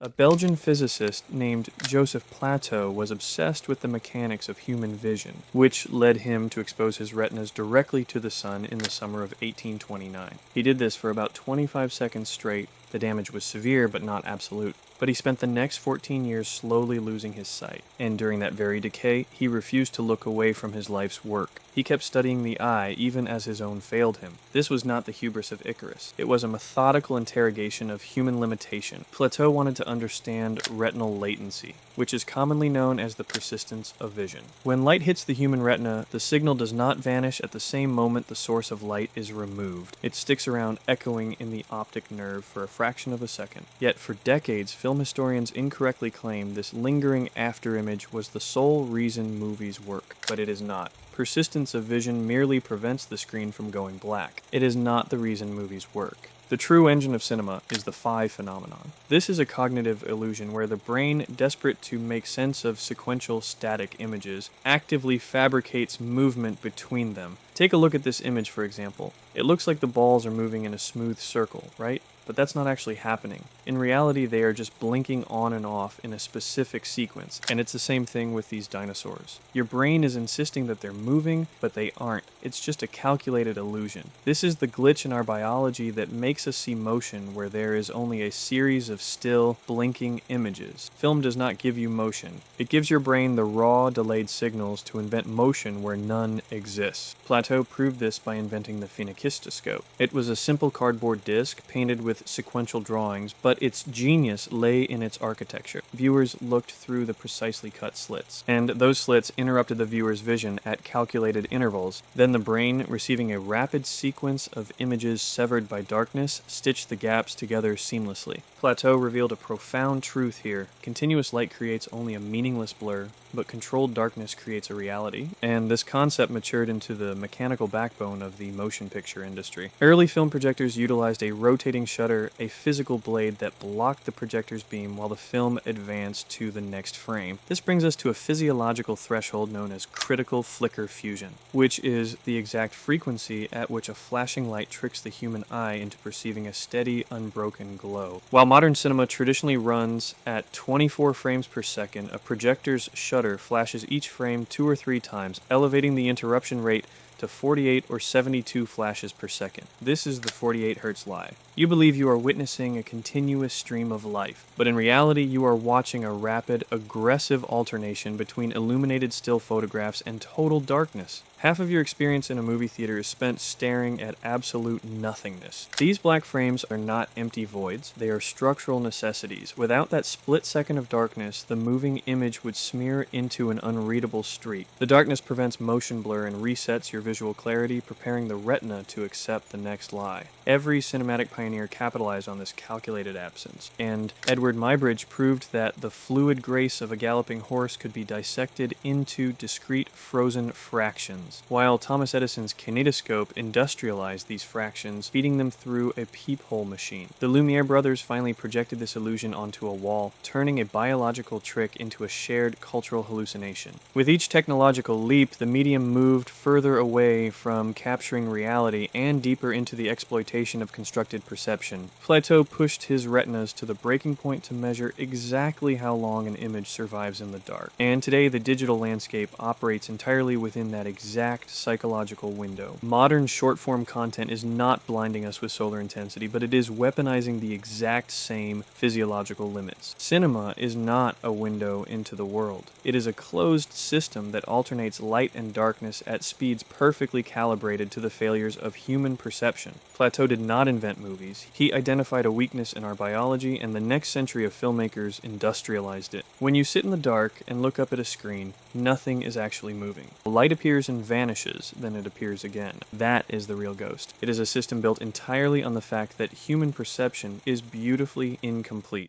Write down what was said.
A Belgian physicist named Joseph Plateau was obsessed with the mechanics of human vision, which led him to expose his retinas directly to the sun in the summer of 1829. He did this for about 25 seconds straight. The damage was severe, but not absolute. But he spent the next 14 years slowly losing his sight, and during that very decay, he refused to look away from his life's work. He kept studying the eye, even as his own failed him. This was not the hubris of Icarus. It was a methodical interrogation of human limitation. Plateau wanted to understand retinal latency, which is commonly known as the persistence of vision. When light hits the human retina, the signal does not vanish at the same moment the source of light is removed. It sticks around echoing in the optic nerve for a fraction of a second. Yet for decades, film historians incorrectly claim this lingering afterimage was the sole reason movies work, but it is not. Persistence of vision merely prevents the screen from going black. It is not the reason movies work. The true engine of cinema is the Phi Phenomenon. This is a cognitive illusion where the brain, desperate to make sense of sequential static images, actively fabricates movement between them. Take a look at this image, for example. It looks like the balls are moving in a smooth circle, right? But that's not actually happening. In reality, they are just blinking on and off in a specific sequence, and it's the same thing with these dinosaurs. Your brain is insisting that they're moving, but they aren't. It's just a calculated illusion. This is the glitch in our biology that makes us see motion where there is only a series of still, blinking images. Film does not give you motion. It gives your brain the raw, delayed signals to invent motion where none exists. Plateau proved this by inventing the phenakistoscope. It was a simple cardboard disc painted with sequential drawings, but its genius lay in its architecture. Viewers looked through the precisely cut slits, and those slits interrupted the viewer's vision at calculated intervals. Then the brain, receiving a rapid sequence of images severed by darkness, stitched the gaps together seamlessly. Plateau revealed a profound truth here. Continuous light creates only a meaningless blur, but controlled darkness creates a reality, and this concept matured into the mechanical backbone of the motion picture industry. Early film projectors utilized a rotating shutter, a physical blade that blocked the projector's beam while the film advanced to the next frame. This brings us to a physiological threshold known as critical flicker fusion, which is the exact frequency at which a flashing light tricks the human eye into perceiving a steady, unbroken glow. While modern cinema traditionally runs at 24 frames per second, a projector's shutter flashes each frame 2 or 3 times, elevating the interruption rate to 48 or 72 flashes per second. This is the 48 Hz lie. You believe you are witnessing a continuous stream of life, but in reality you are watching a rapid, aggressive alternation between illuminated still photographs and total darkness. Half of your experience in a movie theater is spent staring at absolute nothingness. These black frames are not empty voids, they are structural necessities. Without that split second of darkness, the moving image would smear into an unreadable streak. The darkness prevents motion blur and resets your visual clarity, preparing the retina to accept the next lie. Every cinematic pioneer capitalized on this calculated absence, and Edward Muybridge proved that the fluid grace of a galloping horse could be dissected into discrete frozen fractions, while Thomas Edison's kinetoscope industrialized these fractions, feeding them through a peephole machine. The Lumiere brothers finally projected this illusion onto a wall, turning a biological trick into a shared cultural hallucination. With each technological leap, the medium moved further away from capturing reality and deeper into the exploitation of constructed perception. Plateau pushed his retinas to the breaking point to measure exactly how long an image survives in the dark. And today, the digital landscape operates entirely within that exact psychological window. Modern short-form content is not blinding us with solar intensity, but it is weaponizing the exact same physiological limits. Cinema is not a window into the world. It is a closed system that alternates light and darkness at speeds perfectly calibrated to the failures of human perception. Plateau did not invent movies. He identified a weakness in our biology, and the next century of filmmakers industrialized it. When you sit in the dark and look up at a screen, nothing is actually moving. Light appears and vanishes, then it appears again. That is the real ghost. It is a system built entirely on the fact that human perception is beautifully incomplete.